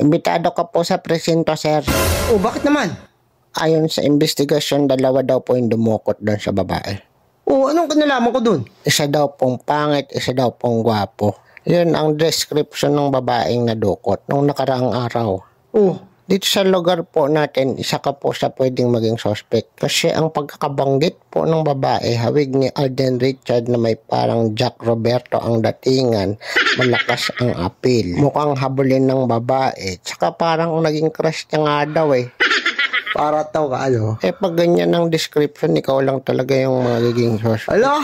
Imbitado ka po sa presinto, sir. Oh, bakit naman? Ayon sa investigasyon, dalawa daw po yung dumukot doon sa babae. Oh, anong kanalaman ko dun? Isa daw pong pangit, isa daw pong gwapo. Yun ang description ng babaeng nadukot nung nakaraang araw. Oh, Dito sa lugar po natin, isa ka po sa pwedeng maging suspect. Kasi ang pagkakabanggit po ng babae, hawig ni Alden Richard na may parang Jack Roberto ang datingan, malakas ang appeal. Mukhang habulin ng babae, tsaka parang naging crush niya nga daw eh. para tao ka, ano? Eh pag ganyan ang description, ikaw lang talaga yung magiging suspect. Alo,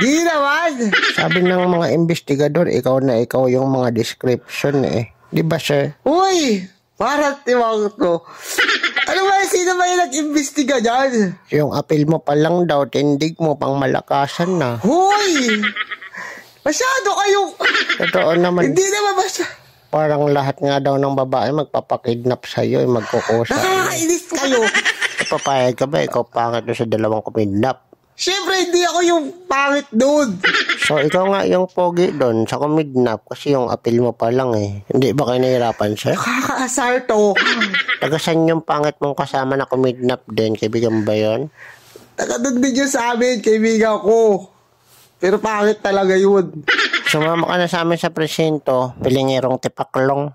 di naman! Sabi ng mga investigador, ikaw na ikaw yung mga description eh. Di ba sir? Uy! Para tiwag to. Ano ba, sino ba yung nag-imbestiga dyan? Yung appeal mo pa lang daw, tindig mo pang malakasan na. Huy! Masyado kayong... Totoo naman. Hindi naman masyado. Parang lahat nga daw ng babae magpapakidnap sa'yo, magkukusa. Nakakainis kayo. Papayag ka ba? Ikaw pangit na sa dalawang kumidnap. Siyempre, hindi ako yung pangit doon. So, ikaw nga yung pogi doon sa kumidnap kasi yung appeal mo pa lang eh. Hindi ba kayo nahihirapan, sir? Kakaasar to. Tagasan yung pangit mong kasama na kumidnap din? Kaibigan ba yun? Taga doon din yun sa amin, kaibigan ko. Pero pangit talaga yun. Sumama ka na sa amin sa presinto, pilingerong tipaklong.